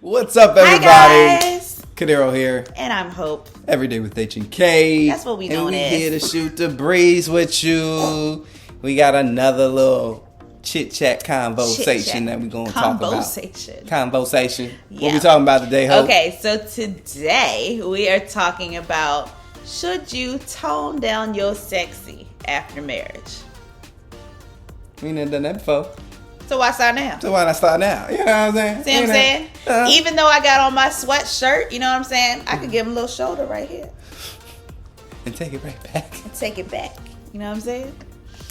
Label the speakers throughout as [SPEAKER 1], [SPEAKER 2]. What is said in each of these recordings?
[SPEAKER 1] What's up, everybody?
[SPEAKER 2] Hi, guys.
[SPEAKER 1] Kadero here.
[SPEAKER 2] And I'm Hope.
[SPEAKER 1] Every day with H and K.
[SPEAKER 2] That's what we know.
[SPEAKER 1] And we here to shoot the breeze with you. We got another little chit-chat conversation that we're going to talk about. Conversation.
[SPEAKER 2] Yeah.
[SPEAKER 1] What we talking about today, Hope?
[SPEAKER 2] Okay, so today we are talking about, should you tone down your sexy after marriage?
[SPEAKER 1] We ain't never done that before.
[SPEAKER 2] So why start now?
[SPEAKER 1] So why not start now? You know what I'm saying?
[SPEAKER 2] See what I'm saying? Even though I got on my sweatshirt, you know what I'm saying? I could give him a little shoulder right here.
[SPEAKER 1] And take it right back.
[SPEAKER 2] And take it back. You know what I'm saying?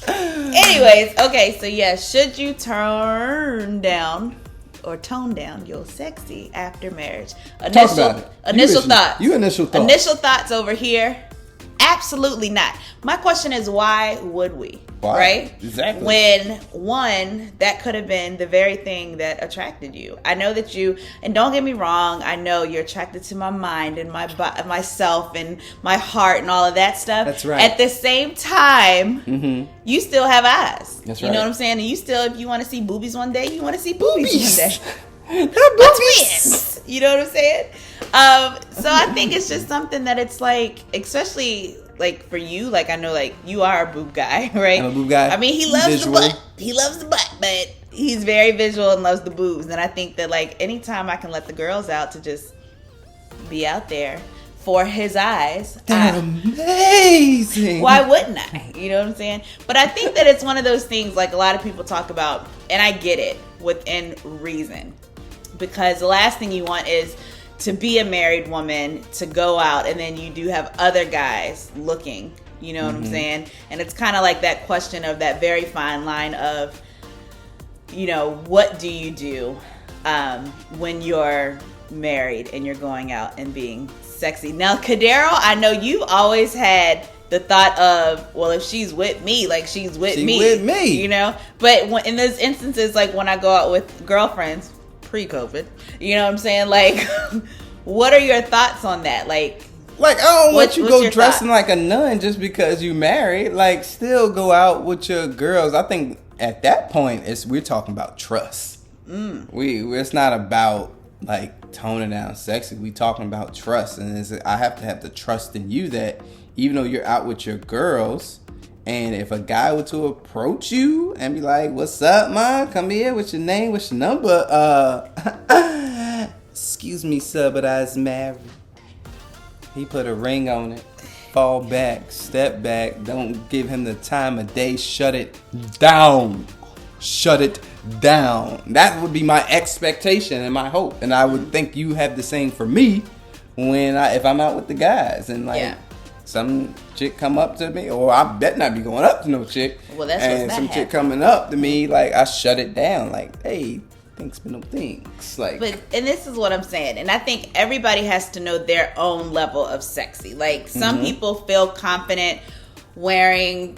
[SPEAKER 2] Anyways, okay, so yeah, should you tone down your sexy after marriage?
[SPEAKER 1] Talk about it.
[SPEAKER 2] Initial thoughts.
[SPEAKER 1] Initial thoughts.
[SPEAKER 2] Initial thoughts over here. Absolutely not. My question is, why would we?
[SPEAKER 1] Why?
[SPEAKER 2] Right?
[SPEAKER 1] Exactly.
[SPEAKER 2] When, one, that could have been the very thing that attracted you. I know that you, and don't get me wrong, I know you're attracted to my mind and myself and my heart and all of that stuff.
[SPEAKER 1] That's right.
[SPEAKER 2] At the same time, you still have eyes.
[SPEAKER 1] That's
[SPEAKER 2] you
[SPEAKER 1] right.
[SPEAKER 2] know what I'm saying? And you still, if you want to see boobies one day, you want to see boobies one day.
[SPEAKER 1] Boobies.
[SPEAKER 2] Twins. You know what I'm saying? So I think it's just something that it's like, especially like for you, like I know like you are a boob guy, right?
[SPEAKER 1] I'm a boob guy.
[SPEAKER 2] I mean, he loves
[SPEAKER 1] Visual.
[SPEAKER 2] the butt. He loves the butt, but he's very visual and loves the boobs. And I think that like anytime I can let the girls out to just be out there for his eyes,
[SPEAKER 1] amazing.
[SPEAKER 2] why wouldn't I? You know what I'm saying? But I think that it's one of those things like a lot of people talk about, and I get it within reason, because the last thing you want is to be a married woman, to go out, and then you do have other guys looking, you know what I'm saying? And it's kind of like that question of that very fine line of, you know, what do you do when you're married and you're going out and being sexy? Now, Kadero, I know you've always had the thought of, well, if she's with me, like she's with me, you know? But in those instances, like when I go out with girlfriends, pre-COVID, you know what I'm saying? Like, what are your thoughts on that? Like
[SPEAKER 1] I don't want you go dressing
[SPEAKER 2] thought?
[SPEAKER 1] like a nun just because you married. Like, still go out with your girls. I think at that point, we're talking about trust. It's not about like toning down sexy. We talking about trust, and I have to have the trust in you that even though you're out with your girls, and if a guy were to approach you and be like, "What's up, man? Come here. What's your name? What's your number?" Excuse me, sir, but I was married. He put a ring on it. Fall back, step back. Don't give him the time of day. Shut it down. Shut it down. That would be my expectation and my hope. And I would think you have the same for me if I'm out with the guys and like some chick come up to me, or I bet not be going up to no chick.
[SPEAKER 2] Well, that's
[SPEAKER 1] and
[SPEAKER 2] what's
[SPEAKER 1] some
[SPEAKER 2] not
[SPEAKER 1] chick
[SPEAKER 2] happening.
[SPEAKER 1] coming up to me, like I shut it down. Like, hey, thanks for no thanks. Like,
[SPEAKER 2] and this is what I'm saying, and I think everybody has to know their own level of sexy. Like some people feel confident wearing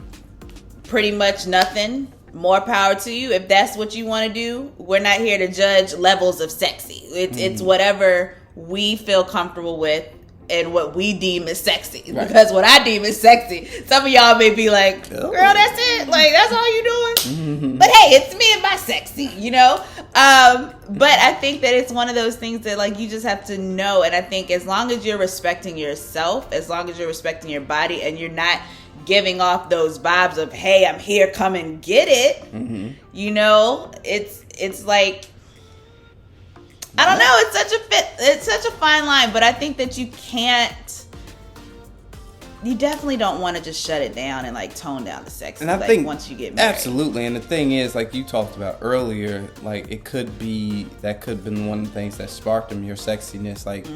[SPEAKER 2] pretty much nothing. More power to you. If that's what you want to do, we're not here to judge levels of sexy. It's whatever we feel comfortable with and what we deem as sexy. Right. Because what I deem as sexy, some of y'all may be like, girl, that's it. Like, that's all you doing? But hey, it's me and my sexy, you know? But I think that it's one of those things that like you just have to know. And I think as long as you're respecting yourself, as long as you're respecting your body and you're not giving off those vibes of, hey, I'm here, come and get it. You know, it's like, I don't know, it's such a fine line, but I think that you definitely don't want to just shut it down and like tone down the sex.
[SPEAKER 1] And I
[SPEAKER 2] like,
[SPEAKER 1] think
[SPEAKER 2] once you get married.
[SPEAKER 1] Absolutely. And the thing is, like you talked about earlier, like that could have been one of the things that sparked them, your sexiness. Like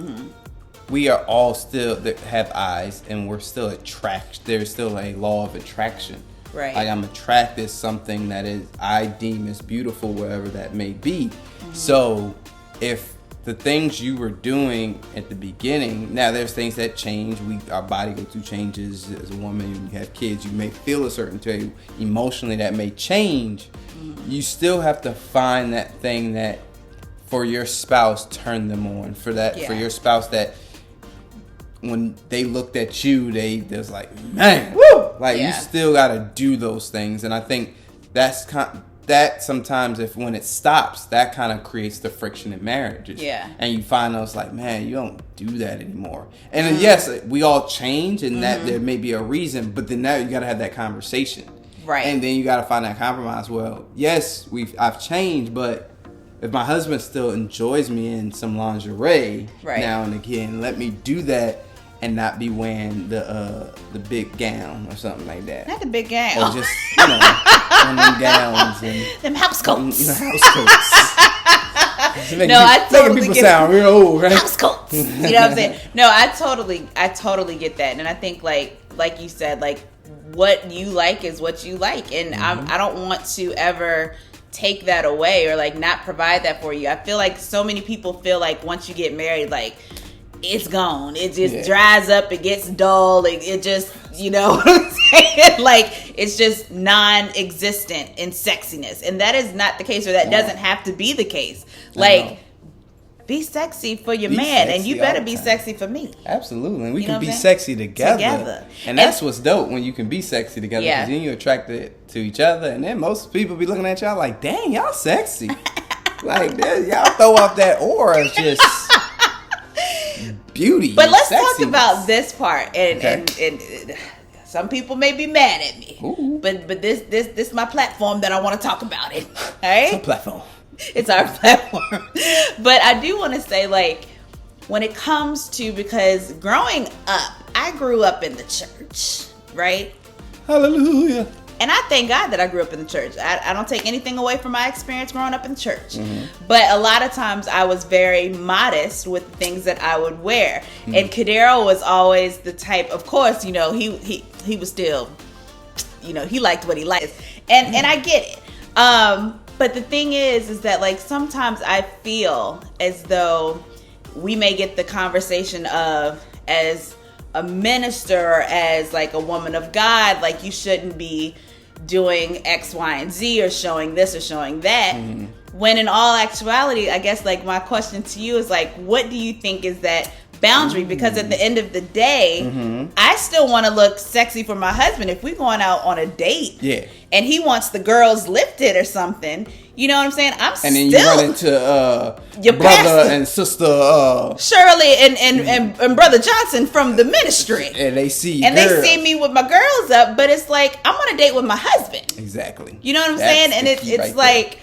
[SPEAKER 1] we are all still that have eyes, and we're still attracted. There's still a law of attraction.
[SPEAKER 2] Right.
[SPEAKER 1] Like I'm attracted to something that I deem as beautiful, wherever that may be. So if the things you were doing at the beginning, now there's things that change. Our body goes through changes. As a woman, you have kids, you may feel a certain way emotionally that may change. You still have to find that thing that for your spouse turned them on. For your spouse that when they looked at you, they was like, man, woo! Like you still got to do those things, and I think that's that sometimes when it stops, that kind of creates the friction in marriages.
[SPEAKER 2] Yeah.
[SPEAKER 1] And you find those like, man, you don't do that anymore. And then, yes, we all change, and that there may be a reason, but then now you got to have that conversation.
[SPEAKER 2] Right.
[SPEAKER 1] And then you got to find that compromise. Well, yes, I've changed, but if my husband still enjoys me in some lingerie now and again, let me do that and not be wearing the big gown or something like that.
[SPEAKER 2] Not the big gown.
[SPEAKER 1] Or just, one of them gowns and
[SPEAKER 2] them house coats.
[SPEAKER 1] House coats.
[SPEAKER 2] I totally
[SPEAKER 1] people
[SPEAKER 2] get
[SPEAKER 1] sound real old, right?
[SPEAKER 2] House coats. You know what I'm saying? No, I totally get that, and I think like you said, like what you like is what you like, and I don't want to ever take that away or like not provide that for you. I feel like so many people feel like once you get married, like it's gone. It just dries up. It gets dull. It just, you know what I'm saying? Like, it's just non-existent in sexiness. And that is not the case, or that doesn't have to be the case. Like, be sexy for your man, and you better be sexy for me.
[SPEAKER 1] Absolutely. And we can be sexy together. And that's what's dope, when you can be sexy together. Because then you're attracted to each other. And then most people be looking at y'all like, dang, y'all sexy. Like, y'all throw off that aura just... beauty.
[SPEAKER 2] But let's talk about this part, and some people may be mad at me.
[SPEAKER 1] Ooh.
[SPEAKER 2] But this is my platform that I want to talk about it. All right?
[SPEAKER 1] It's a platform.
[SPEAKER 2] It's our platform. But I do want to say, like, when it comes to, because growing up, I grew up in the church, right?
[SPEAKER 1] Hallelujah.
[SPEAKER 2] And I thank God that I grew up in the church. I don't take anything away from my experience growing up in the church. But a lot of times I was very modest with the things that I would wear. And Kadero was always the type, of course, you know, he was still, you know, he liked what he liked. And I get it. But the thing is that, like, sometimes I feel as though we may get the conversation of, as a minister or as like a woman of God, like, you shouldn't be doing X, Y, and Z, or showing this or showing that. When in all actuality, I guess, like, my question to you is, like, what do you think is that boundary? Because at the end of the day, I still want to look sexy for my husband. If we're going out on a date and he wants the girls lifted or something, you know what I'm saying? And then you run into
[SPEAKER 1] your brother and sister
[SPEAKER 2] Shirley and brother Johnson from the ministry,
[SPEAKER 1] and they see
[SPEAKER 2] they see me with my girls up, but it's like, I'm on a date with my husband.
[SPEAKER 1] Exactly.
[SPEAKER 2] You know what I'm saying? And it's like,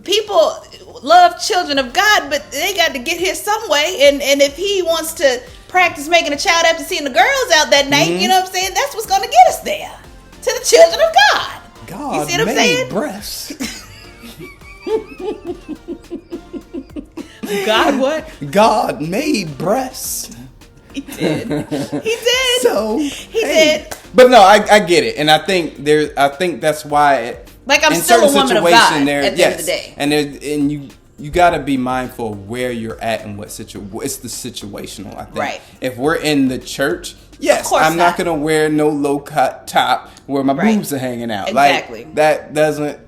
[SPEAKER 2] people love children of God, but they got to get here some way. And if he wants to practice making a child after seeing the girls out that night, you know what I'm saying? That's what's going to get us there, to the children of God.
[SPEAKER 1] God,
[SPEAKER 2] you see what I'm saying?
[SPEAKER 1] Breasts.
[SPEAKER 2] God what?
[SPEAKER 1] God made breasts.
[SPEAKER 2] He did. He did.
[SPEAKER 1] So
[SPEAKER 2] he did.
[SPEAKER 1] But no, I get it, and I think that's why.
[SPEAKER 2] Like, I'm still a woman of God at the end of the day.
[SPEAKER 1] And you got to be mindful of where you're at and what it's the situational, I think.
[SPEAKER 2] Right.
[SPEAKER 1] If we're in the church, yes, I'm not going to wear no low cut top where my boobs are hanging out.
[SPEAKER 2] Exactly.
[SPEAKER 1] Like, that's not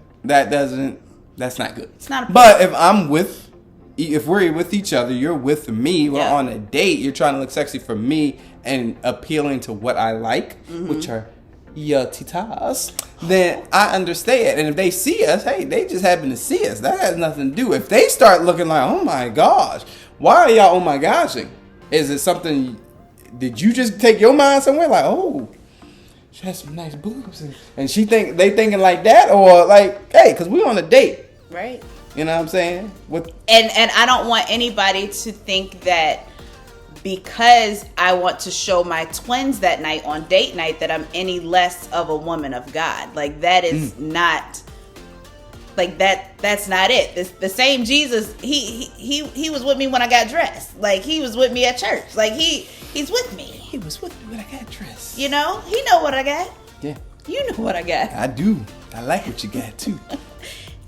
[SPEAKER 1] good.
[SPEAKER 2] It's not a problem.
[SPEAKER 1] But if we're with each other, you're with me, we're on a date, you're trying to look sexy for me and appealing to what I like, which are your titas, then I understand. And if they see us, hey, they just happen to see us. That has nothing to do. If they start looking like, oh my gosh, why are y'all oh my goshing? Is it something, did you just take your mind somewhere like, oh, she has some nice boobs, and they thinking like that, or like, hey, because we on a date,
[SPEAKER 2] right?
[SPEAKER 1] You know what I'm saying?
[SPEAKER 2] And I don't want anybody to think that because I want to show my twins that night on date night that I'm any less of a woman of God. Like, that is not, like, that's not it. The same Jesus, he was with me when I got dressed. Like, he was with me at church. Like, he's with me.
[SPEAKER 1] He was with me when I got dressed.
[SPEAKER 2] You know, he know what I got.
[SPEAKER 1] Yeah.
[SPEAKER 2] You know what I got.
[SPEAKER 1] I do. I like what you got too.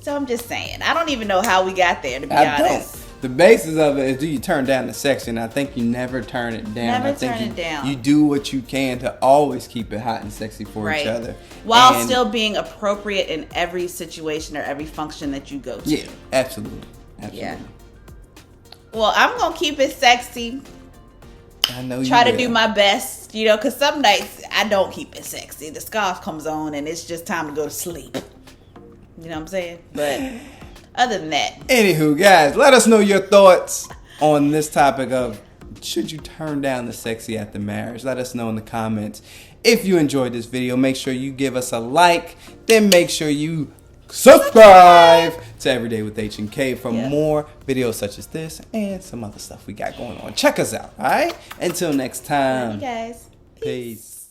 [SPEAKER 2] So I'm just saying, I don't even know how we got there, to be honest.
[SPEAKER 1] The basis of it is, do you turn down the sex? And I think you never turn it down.
[SPEAKER 2] Never turn it down.
[SPEAKER 1] You do what you can to always keep it hot and sexy for each other.
[SPEAKER 2] While still being appropriate in every situation or every function that you go to.
[SPEAKER 1] Yeah, absolutely.
[SPEAKER 2] Yeah. Well, I'm going to keep it sexy.
[SPEAKER 1] I know you
[SPEAKER 2] Try to do my best, you know, because some nights I don't keep it sexy. The scarf comes on and it's just time to go to sleep. You know what I'm saying? But other than that.
[SPEAKER 1] Anywho, guys, let us know your thoughts on this topic of should you turn down the sexy after marriage? Let us know in the comments. If you enjoyed this video, make sure you give us a like. Then make sure you subscribe to Everyday with H&K for more videos such as this and some other stuff we got going on. Check us out, all right? Until next time.
[SPEAKER 2] Love you guys.
[SPEAKER 1] Peace.